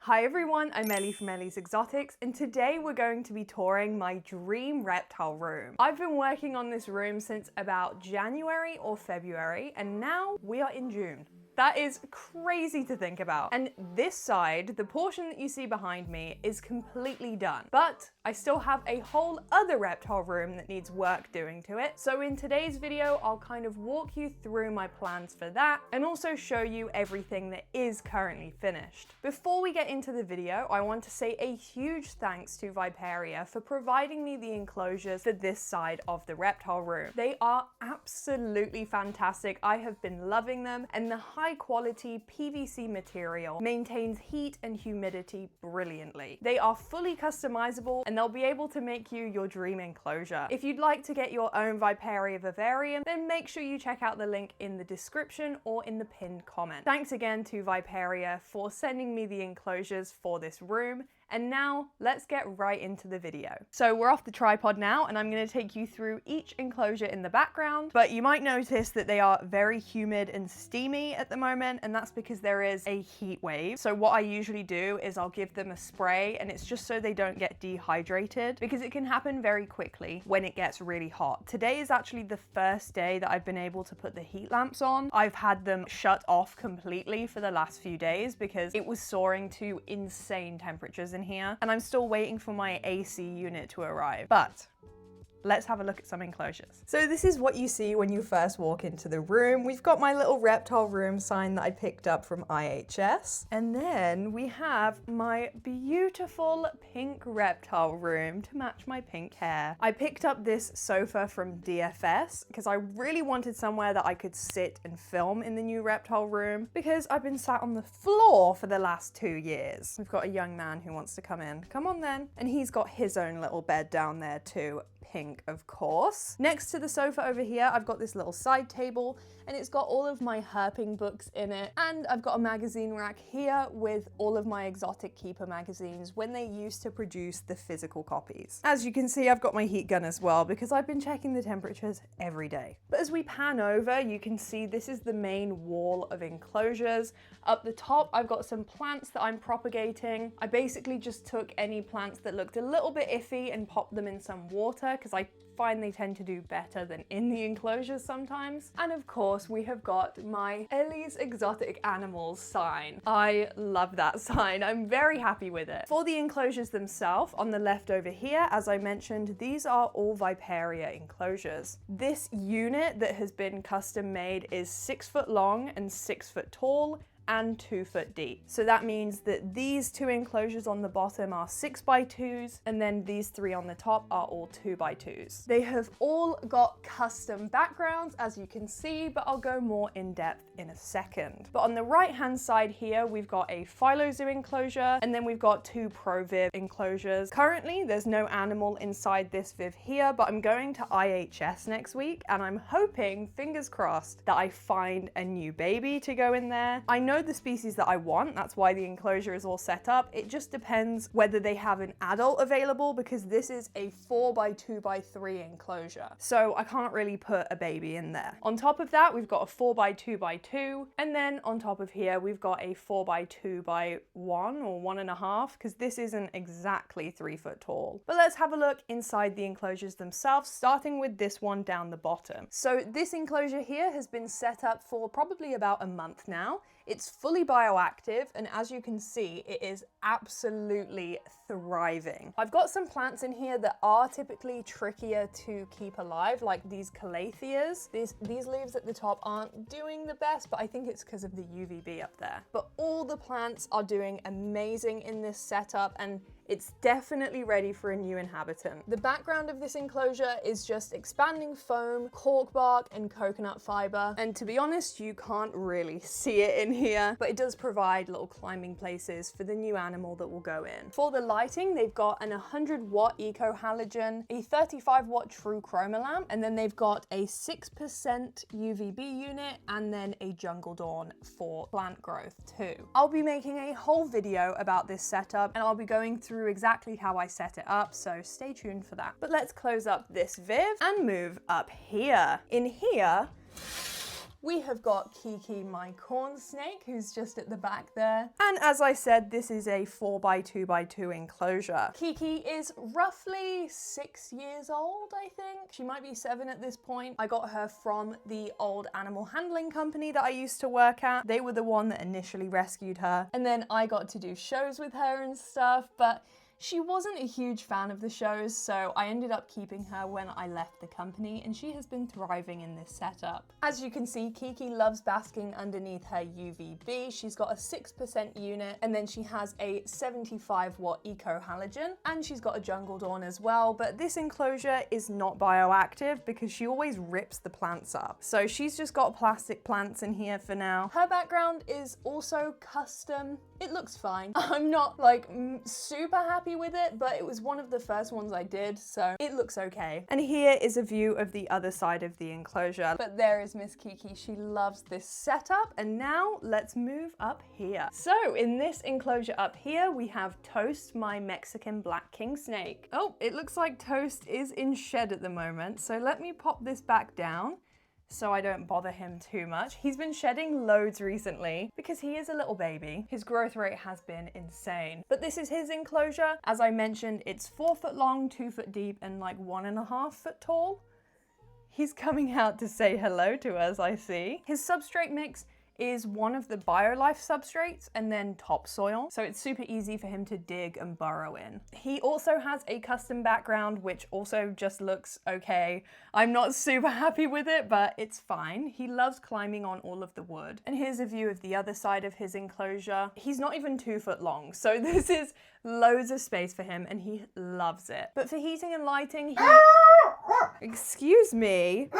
Hi everyone, I'm Ellie from Ellie's Exotics, and today we're going to be touring my dream reptile room. I've been working on this room since about January or February, and now we are in June. That is crazy to think about. And this side, the portion that you see behind me, is completely done. But I still have a whole other reptile room that needs work doing to it. So in today's video, I'll kind of walk you through my plans for that and also show you everything that is currently finished. Before we get into the video, I want to say a huge thanks to Viperia for providing me the enclosures for this side of the reptile room. They are absolutely fantastic. I have been loving them, and the high quality PVC material maintains heat and humidity brilliantly. They are fully customizable and they'll be able to make you your dream enclosure. If you'd like to get your own Viperia Vivarium, then make sure you check out the link in the description or in the pinned comment. Thanks again to Viperia for sending me the enclosures for this room. And now let's get right into the video. So we're off the tripod now, and I'm going to take you through each enclosure in the background, but you might notice that they are very humid and steamy at the moment, and that's because there is a heat wave. So what I usually do is I'll give them a spray, and it's just so they don't get dehydrated, because it can happen very quickly when it gets really hot. Today is actually the first day that I've been able to put the heat lamps on. I've had them shut off completely for the last few days because it was soaring to insane temperatures in here, and I'm still waiting for my AC unit to arrive. But let's have a look at some enclosures. So this is what you see when you first walk into the room. We've got my little reptile room sign that I picked up from IHS. And then we have my beautiful pink reptile room to match my pink hair. I picked up this sofa from DFS because I really wanted somewhere that I could sit and film in the new reptile room, because I've been sat on the floor for the last 2 years. We've got a young man who wants to come in. Come on then. And he's got his own little bed down there too. Pink, of course. Next to the sofa over here, I've got this little side table, and it's got all of my herping books in it. And I've got a magazine rack here with all of my exotic keeper magazines when they used to produce the physical copies. As you can see, I've got my heat gun as well because I've been checking the temperatures every day. But as we pan over, you can see this is the main wall of enclosures. Up the top, I've got some plants that I'm propagating. I basically just took any plants that looked a little bit iffy and popped them in some water, because I find they tend to do better than in the enclosures sometimes. And of course, we have got my Ellie's Exotic Animals sign. I love that sign. I'm very happy with it. For the enclosures themselves, on the left over here, as I mentioned, these are all Viperia enclosures. This unit that has been custom made is 6 foot long and 6 foot tall and 2 foot deep. So that means that these 2 enclosures on the bottom are 6x2s, and then these 3 on the top are all 2x2s. They have all got custom backgrounds, as you can see, but I'll go more in depth in a second. But on the right hand side here, we've got a phylozoo enclosure, and then we've got 2 ProViv enclosures. Currently, there's no animal inside this Viv here, but I'm going to IHS next week, and I'm hoping, fingers crossed, that I find a new baby to go in there. I know the species that I want, that's why the enclosure is all set up. It just depends whether they have an adult available, because this is a 4x2x3 enclosure. So I can't really put a baby in there. On top of that, we've got a 4x2x2, and then on top of here, we've got a 4x2x1 or 1.5, because this isn't exactly 3 foot tall. But let's have a look inside the enclosures themselves, starting with this one down the bottom. So this enclosure here has been set up for probably about a month now. It's fully bioactive, and as you can see, it is absolutely thriving. I've got some plants in here that are typically trickier to keep alive, like these calatheas. These leaves at the top aren't doing the best, but I think it's because of the UVB up there. But all the plants are doing amazing in this setup, and it's definitely ready for a new inhabitant. The background of this enclosure is just expanding foam, cork bark, and coconut fiber. And to be honest, you can't really see it in here, but it does provide little climbing places for the new animal that will go in. For the lighting, they've got an 100-watt eco halogen, a 35-watt true chroma lamp, and then they've got a 6% UVB unit, and then a jungle dawn for plant growth too. I'll be making a whole video about this setup, and I'll be going through exactly how I set it up, so stay tuned for that. But let's close up this Viv and move up here. In here, We have got Kiki, my corn snake, who's just at the back there. And as I said, this is a 4x2x2 enclosure. Kiki is roughly 6 years old, I think. She might be 7 at this point. I got her from the old animal handling company that I used to work at. They were the one that initially rescued her. And then I got to do shows with her and stuff, but she wasn't a huge fan of the shows, so I ended up keeping her when I left the company, and she has been thriving in this setup. As you can see, Kiki loves basking underneath her UVB. She's got a 6% unit, and then she has a 75-watt eco halogen, and she's got a jungle dawn as well, but this enclosure is not bioactive because she always rips the plants up. So she's just got plastic plants in here for now. Her background is also custom. It looks fine. I'm not like super happy with it, but it was one of the first ones I did, so it looks okay. And here is a view of the other side of the enclosure. But there is Miss Kiki. She loves this setup. And now let's move up here. So in this enclosure up here, we have Toast, my Mexican black king snake. Oh, it looks like Toast is in shed at the moment. So let me pop this back down so I don't bother him too much. He's been shedding loads recently because he is a little baby. His growth rate has been insane. But this is his enclosure. As I mentioned, it's 4 foot long, 2 foot deep, and like 1.5 foot tall. He's coming out to say hello to us, I see. His substrate mix is one of the BioLife substrates and then topsoil, so it's super easy for him to dig and burrow in. He also has a custom background, which also just looks okay. I'm not super happy with it, but it's fine. He loves climbing on all of the wood. And here's a view of the other side of his enclosure. He's not even 2 foot long, so this is loads of space for him, and he loves it. But for heating and lighting, excuse me.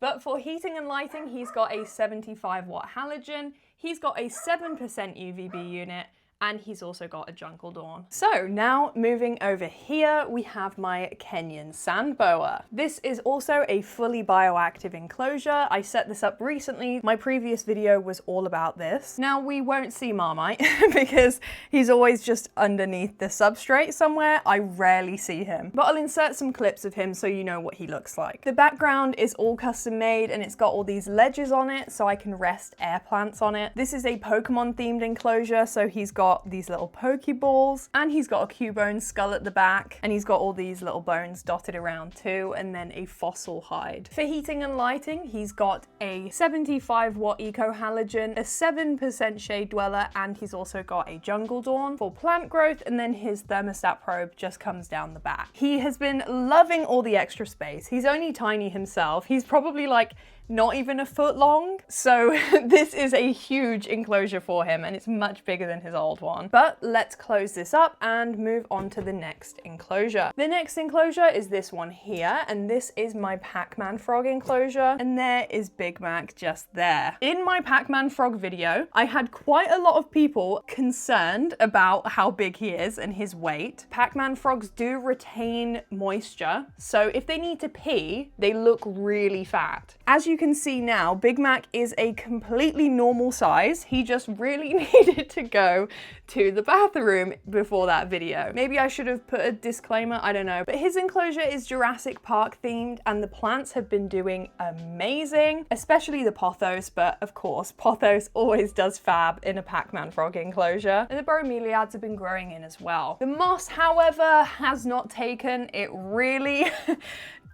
But for heating and lighting, he's got a 75-watt halogen, he's got a 7% UVB unit, and he's also got a jungle dawn. So now moving over here, we have my Kenyan sand boa. This is also a fully bioactive enclosure. I set this up recently. My previous video was all about this. Now we won't see Marmite because he's always just underneath the substrate somewhere. I rarely see him, but I'll insert some clips of him so you know what he looks like. The background is all custom made and it's got all these ledges on it so I can rest air plants on it. This is a Pokemon themed enclosure, so he's got these little Pokeballs, and he's got a Cubone skull at the back, and he's got all these little bones dotted around too, and then a fossil hide. For heating and lighting, he's got a 75-watt eco halogen, a 7% shade dweller, and he's also got a jungle dawn for plant growth, and then his thermostat probe just comes down the back. He has been loving all the extra space. He's only tiny himself. He's probably like not even a foot long. So this is a huge enclosure for him, and it's much bigger than his old one. But let's close this up and move on to the next enclosure. The next enclosure is this one here, and this is my Pac-Man frog enclosure, and there is Big Mac just there. In my Pac-Man frog video, I had quite a lot of people concerned about how big he is and his weight. Pac-Man frogs do retain moisture, so if they need to pee, they look really fat. As you can see now, Big Mac is a completely normal size. He just really needed to go to the bathroom before that video. Maybe I should have put a disclaimer, I don't know. But his enclosure is Jurassic Park themed, and the plants have been doing amazing, especially the pothos, but of course, pothos always does fab in a Pac-Man frog enclosure. And the bromeliads have been growing in as well. The moss, however, has not taken. It really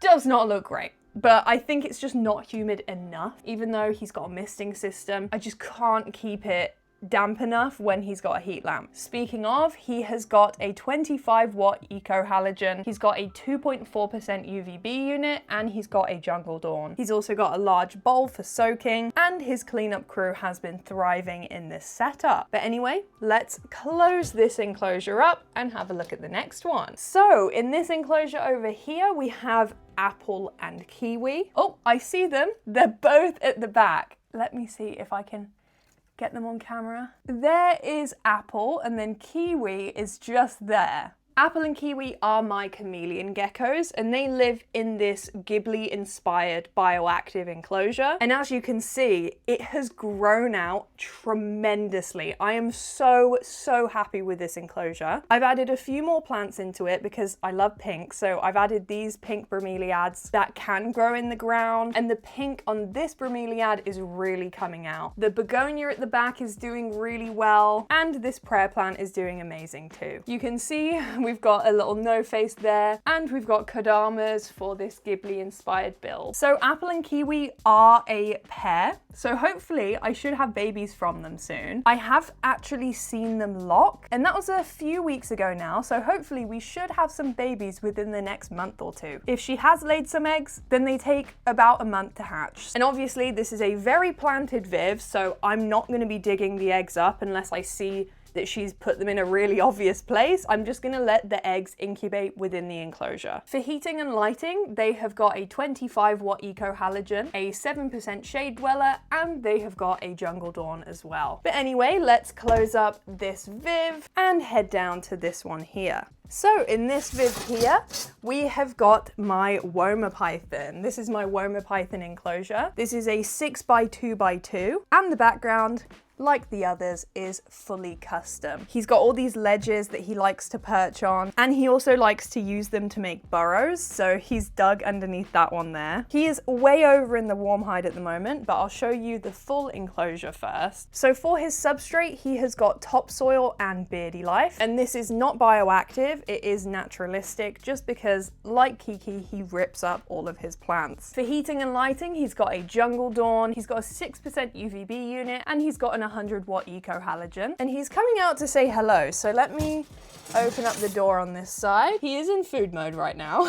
does not look great. But I think it's just not humid enough. Even though he's got a misting system, I just can't keep it damp enough when he's got a heat lamp. Speaking of, he has got a 25-watt eco halogen, he's got a 2.4% UVB unit, and he's got a jungle dawn. He's also got a large bowl for soaking, and his cleanup crew has been thriving in this setup. But anyway, let's close this enclosure up and have a look at the next one. So in this enclosure over here, we have Apple and Kiwi. Oh, I see them. They're both at the back. Let me see if I can get them on camera. There is Apple, and then Kiwi is just there. Apple and Kiwi are my chameleon geckos, and they live in this Ghibli-inspired bioactive enclosure. And as you can see, it has grown out tremendously. I am so happy with this enclosure. I've added a few more plants into it because I love pink, so I've added these pink bromeliads that can grow in the ground, and the pink on this bromeliad is really coming out. The begonia at the back is doing really well, and this prayer plant is doing amazing too. You can see we've got a little no face there, and we've got kodamas for this Ghibli inspired build. So Apple and Kiwi are a pair, so hopefully I should have babies from them soon. I have actually seen them lock, and that was a few weeks ago now, so hopefully we should have some babies within the next month or two. If she has laid some eggs, then they take about a month to hatch. And obviously this is a very planted viv, so I'm not going to be digging the eggs up unless I see that she's put them in a really obvious place. I'm just gonna let the eggs incubate within the enclosure. For heating and lighting, they have got a 25 watt eco halogen, a 7% shade dweller, and they have got a jungle dawn as well. But anyway, let's close up this viv and head down to this one here. So in this viv here, we have got my Woma python. This is my Woma python enclosure. This is a 6x2x2, and the background, like the others, is fully custom. He's got all these ledges that he likes to perch on, and he also likes to use them to make burrows, so he's dug underneath that one there. He is way over in the warm hide at the moment, but I'll show you the full enclosure first. So for his substrate, he has got topsoil and beardy life, and this is not bioactive, it is naturalistic, just because, like Kiki, he rips up all of his plants. For heating and lighting, he's got a jungle dawn, he's got a 6% UVB unit, and he's got an 100 watt eco halogen, and he's coming out to say hello. So let me open up the door on this side. He is in food mode right now.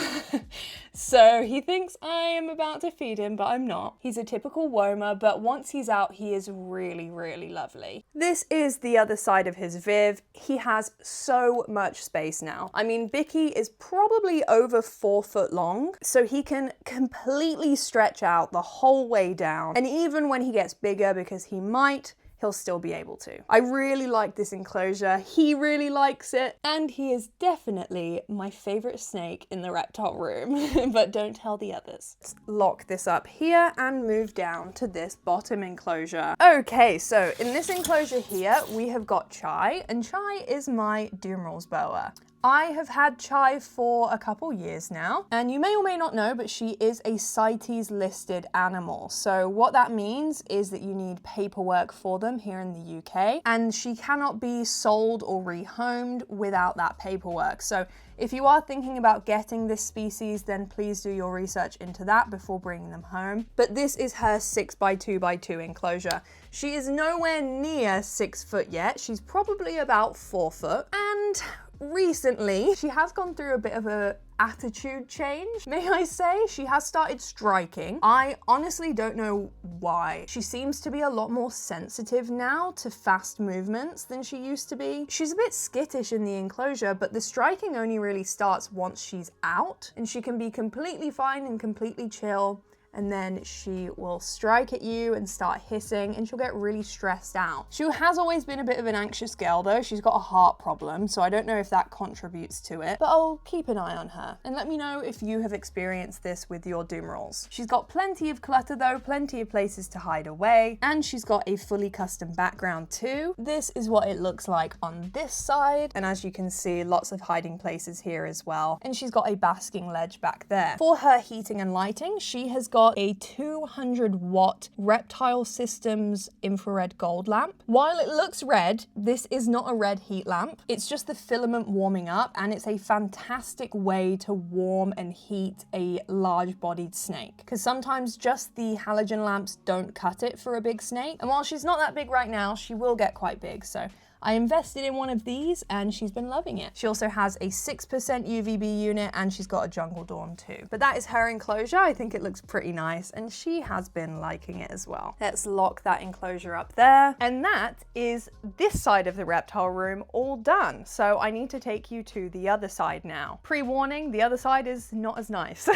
So he thinks I am about to feed him, but I'm not. He's a typical Woma, but once he's out, he is really lovely. This is the other side of his viv. He has so much space now. I mean, Bicky is probably over 4 foot long, so he can completely stretch out the whole way down. And even when he gets bigger, because he might, he'll still be able to. I really like this enclosure, he really likes it, and he is definitely my favorite snake in the reptile room, but don't tell the others. Let's lock this up here and move down to this bottom enclosure. Okay, so in this enclosure here, we have got Chai, and Chai is my Dumerals boa. I have had Chai for a couple years now, and you may or may not know, but she is a CITES listed animal. So what that means is that you need paperwork for them here in the UK, and she cannot be sold or rehomed without that paperwork. So if you are thinking about getting this species, then please do your research into that before bringing them home. But this is her 6x2x2 enclosure. She is nowhere near 6 foot yet. She's probably about 4 foot, and recently she has gone through a bit of a attitude change, may I say. She has started striking. I honestly don't know why. She seems to be a lot more sensitive now to fast movements than she used to be. She's a bit skittish in the enclosure, but the striking only really starts once she's out, and she can be completely fine and completely chill, and then she will strike at you and start hissing, and she'll get really stressed out. She has always been a bit of an anxious girl though. She's got a heart problem, so I don't know if that contributes to it, but I'll keep an eye on her and let me know if you have experienced this with your Dumerals. She's got plenty of clutter though, plenty of places to hide away, and she's got a fully custom background too. This is what it looks like on this side, and as you can see, lots of hiding places here as well, and she's got a basking ledge back there. For her heating and lighting, she has got a 200 watt Reptile Systems infrared gold lamp. While it looks red, this is not a red heat lamp. It's just the filament warming up, and it's a fantastic way to warm and heat a large bodied snake, because sometimes just the halogen lamps don't cut it for a big snake. And while she's not that big right now, she will get quite big. So I invested in one of these and she's been loving it. She also has a 6% UVB unit, and she's got a jungle dawn too. But that is her enclosure. I think it looks pretty nice, and she has been liking it as well. Let's lock that enclosure up there. And that is this side of the reptile room all done. So I need to take you to the other side now. Pre-warning, the other side is not as nice.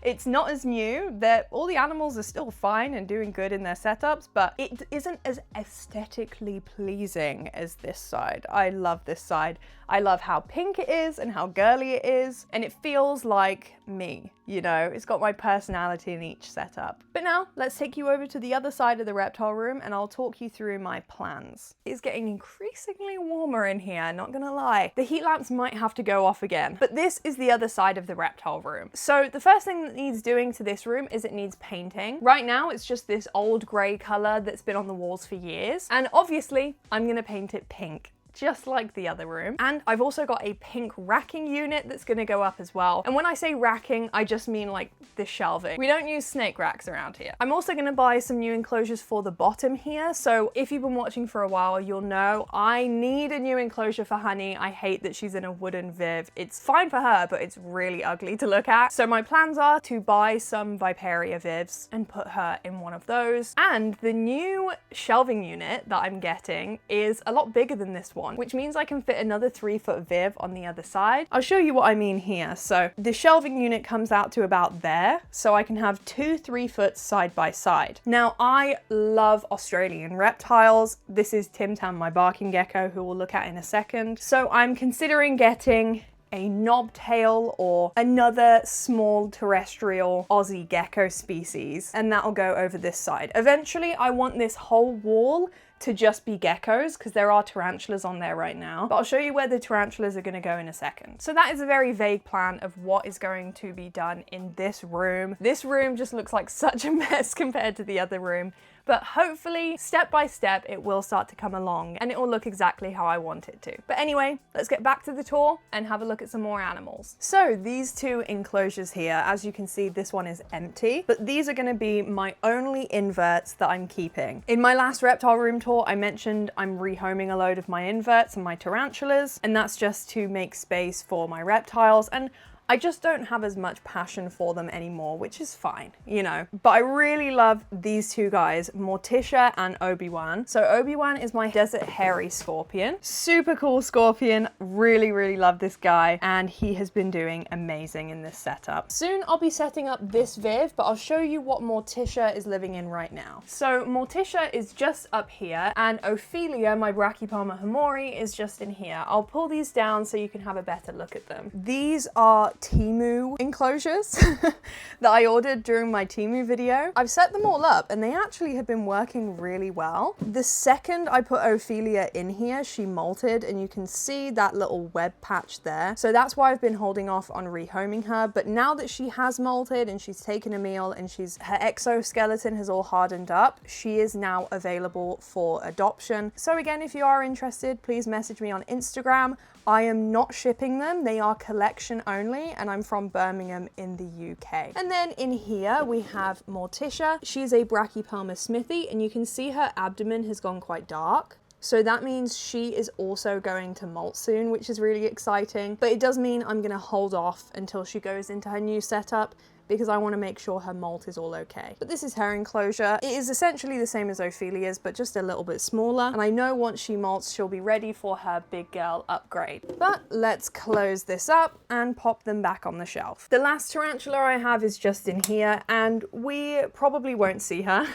It's not as new. All the animals are still fine and doing good in their setups, but it isn't as aesthetically pleasing is this side. I love this side. I love how pink it is and how girly it is, and it feels like me, you know, it's got my personality in each setup. But now let's take you over to the other side of the reptile room and I'll talk you through my plans. It's getting increasingly warmer in here, not gonna lie. The heat lamps might have to go off again, but this is the other side of the reptile room. So the first thing that needs doing to this room is it needs painting. Right now it's just this old grey colour that's been on the walls for years, and obviously I'm gonna paint it pink, just like the other room. And I've also got a pink racking unit that's gonna go up as well. And when I say racking, I just mean like the shelving. We don't use snake racks around here. I'm also gonna buy some new enclosures for the bottom here. So if you've been watching for a while, you'll know I need a new enclosure for Honey. I hate that she's in a wooden Viv. It's fine for her, but it's really ugly to look at. So my plans are to buy some Viperia Vivs and put her in one of those. And the new shelving unit that I'm getting is a lot bigger than this one, which means I can fit another 3-foot Viv on the other side. I'll show you what I mean here. So the shelving unit comes out to about there, so I can have 2 3-foot side by side. Now I love Australian reptiles. This is Tim Tam, my barking gecko, who we'll look at in a second. So I'm considering getting a knobtail or another small terrestrial Aussie gecko species, and that'll go over this side. Eventually I want this whole wall to just be geckos, because there are tarantulas on there right now, but I'll show you where the tarantulas are going to go in a second. So that is a very vague plan of what is going to be done in this room. This room just looks like such a mess compared to the other room, but hopefully step by step it will start to come along and it will look exactly how I want it to. But anyway, let's get back to the tour and have a look at some more animals. So these 2 enclosures here, as you can see, this one is empty, but these are going to be my only inverts that I'm keeping. In my last reptile room tour, I mentioned I'm rehoming a load of my inverts and my tarantulas, and that's just to make space for my reptiles, and I just don't have as much passion for them anymore, which is fine, you know. But I really love these 2 guys, Morticia and Obi-Wan. So Obi-Wan is my desert hairy scorpion. Super cool scorpion, really, really love this guy, and he has been doing amazing in this setup. Soon I'll be setting up this Viv, but I'll show you what Morticia is living in right now. So Morticia is just up here, and Ophelia, my Brachypalma hamori, is just in here. I'll pull these down so you can have a better look at them. These are Temu enclosures that I ordered during my Temu video. I've set them all up and they actually have been working really well. The second I put Ophelia in here, she molted, and you can see that little web patch there. So that's why I've been holding off on rehoming her. But now that she has molted and she's taken a meal and her exoskeleton has all hardened up, she is now available for adoption. So again, if you are interested, please message me on Instagram. I am not shipping them, they are collection only, and I'm from Birmingham in the UK. And then in here we have Morticia. She's a Brachypalma smithy, and you can see her abdomen has gone quite dark. So that means she is also going to molt soon, which is really exciting. But it does mean I'm gonna hold off until she goes into her new setup, because I want to make sure her molt is all okay. But this is her enclosure. It is essentially the same as Ophelia's, but just a little bit smaller. And I know once she molts, she'll be ready for her big girl upgrade. But let's close this up and pop them back on the shelf. The last tarantula I have is just in here, and we probably won't see her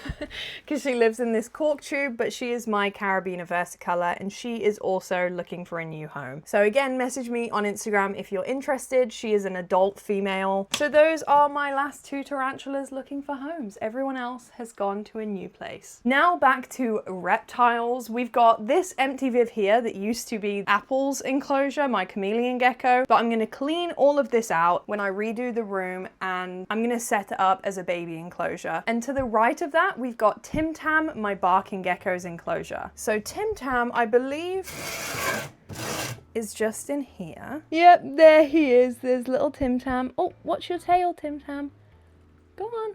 because she lives in this cork tube, but she is my Carabiner versicolor, and she is also looking for a new home. So again, message me on Instagram if you're interested. She is an adult female. So those are my last 2 tarantulas looking for homes. Everyone else has gone to a new place. Now back to reptiles. We've got this empty Viv here that used to be Apple's enclosure, my chameleon gecko, but I'm going to clean all of this out when I redo the room, and I'm going to set it up as a baby enclosure. And to the right of that, we've got Tim Tam, my barking gecko's enclosure. So Tim Tam, I believe, is just in here. Yep, there he is. There's little Tim Tam. Oh, watch your tail, Tim Tam. Go on.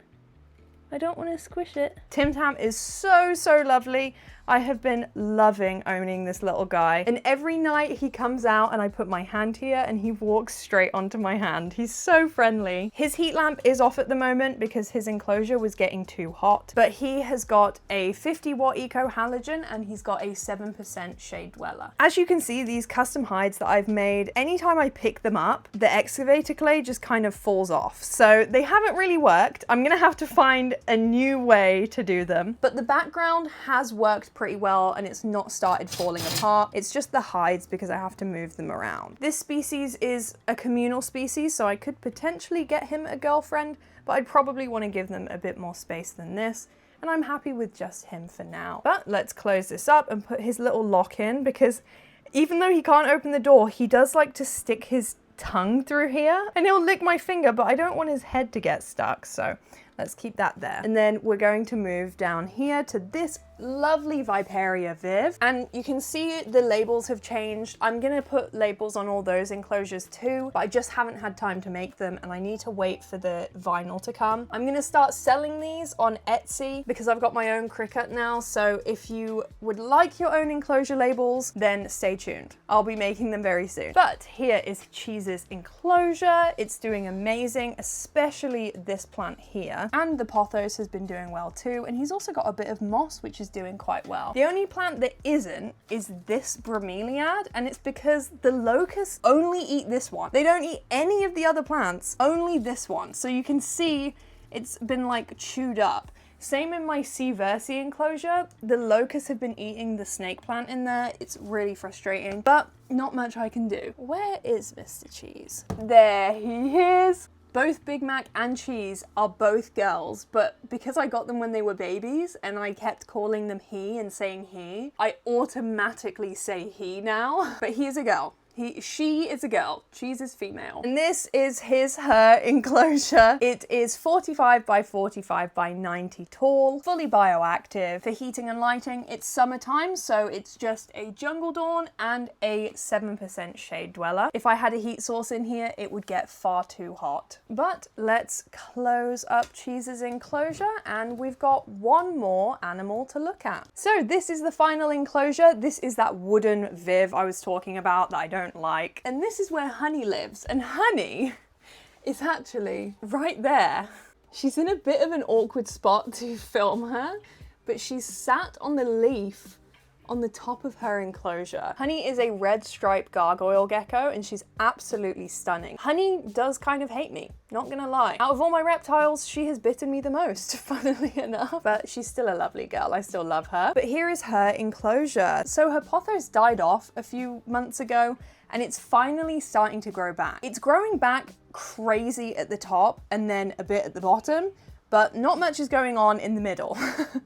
I don't want to squish it. Tim Tam is so, so lovely. I have been loving owning this little guy, and every night he comes out and I put my hand here and he walks straight onto my hand. He's so friendly. His heat lamp is off at the moment because his enclosure was getting too hot, but he has got a 50-watt eco halogen and he's got a 7% shade dweller. As you can see, these custom hides that I've made, anytime I pick them up, the excavator clay just kind of falls off. So they haven't really worked. I'm gonna have to find a new way to do them, but the background has worked worked pretty well and it's not started falling apart. It's just the hides because I have to move them around. This species is a communal species, so I could potentially get him a girlfriend, but I'd probably want to give them a bit more space than this. And I'm happy with just him for now. But let's close this up and put his little lock in, because even though he can't open the door, he does like to stick his tongue through here and he'll lick my finger, but I don't want his head to get stuck, so let's keep that there. And then we're going to move down here to this lovely Viperia Viv, and you can see the labels have changed. I'm gonna put labels on all those enclosures too, but I just haven't had time to make them and I need to wait for the vinyl to come. I'm gonna start selling these on Etsy because I've got my own cricket now, so if you would like your own enclosure labels, then stay tuned. I'll be making them very soon. But here is Cheese's enclosure. It's doing amazing, especially this plant here. And the pothos has been doing well too, and he's also got a bit of moss, which is doing quite well. The only plant that isn't is this bromeliad, and it's because the locusts only eat this one. They don't eat any of the other plants, only this one. So you can see it's been like chewed up. Same in my C. versi enclosure. The locusts have been eating the snake plant in there. It's really frustrating, but not much I can do. Where is Mr. Cheese? There he is. Both Big Mac and Cheese are both girls, but because I got them when they were babies and I kept calling them he and saying he, I automatically say he now, but he is a girl. She is a girl. Cheese is female. And this is her enclosure. It is 45 by 45 by 90 tall, fully bioactive. For heating and lighting, it's summertime, so it's just a jungle dawn and a 7% shade dweller. If I had a heat source in here, it would get far too hot. But let's close up Cheese's enclosure, and we've got one more animal to look at. So this is the final enclosure. This is that wooden Viv I was talking about that I don't like. And this is where Honey lives, and Honey is actually right there. She's in a bit of an awkward spot to film her, but she's sat on the leaf on the top of her enclosure. Honey is a red striped gargoyle gecko and she's absolutely stunning. Honey does kind of hate me, not gonna lie. Out of all my reptiles, she has bitten me the most, funnily enough, but she's still a lovely girl. I still love her. But here is her enclosure. So her pothos died off a few months ago and it's finally starting to grow back. It's growing back crazy at the top and then a bit at the bottom, but not much is going on in the middle.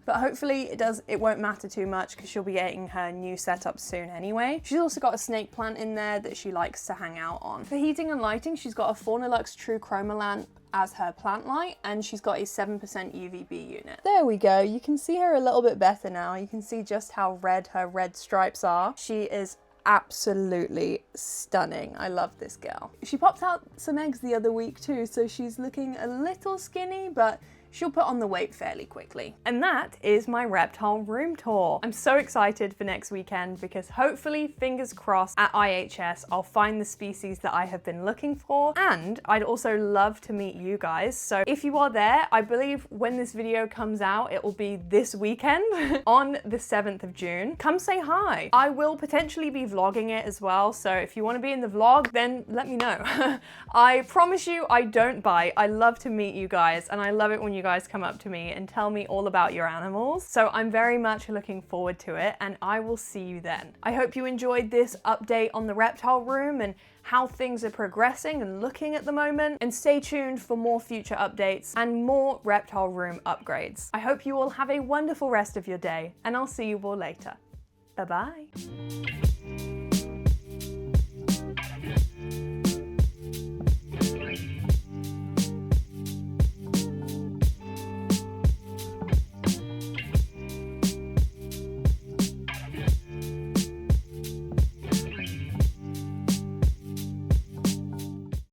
But hopefully it won't matter too much because she'll be getting her new setup soon anyway. She's also got a snake plant in there that she likes to hang out on. For heating and lighting, she's got a Faunalux True Chroma lamp as her plant light, and she's got a 7% UVB unit. There we go. You can see her a little bit better now. You can see just how red her red stripes are. She is absolutely stunning. I love this girl. She popped out some eggs the other week too, so she's looking a little skinny, but she'll put on the weight fairly quickly. And that is my reptile room tour. I'm so excited for next weekend because hopefully, fingers crossed, at IHS, I'll find the species that I have been looking for. And I'd also love to meet you guys. So if you are there, I believe when this video comes out, it will be this weekend on the 7th of June. Come say hi. I will potentially be vlogging it as well. So if you want to be in the vlog, then let me know. I promise you, I don't bite. I love to meet you guys and I love it when you guys come up to me and tell me all about your animals. So I'm very much looking forward to it and I will see you then. I hope you enjoyed this update on the reptile room and how things are progressing and looking at the moment, and stay tuned for more future updates and more reptile room upgrades. I hope you all have a wonderful rest of your day and I'll see you all later. Bye-bye.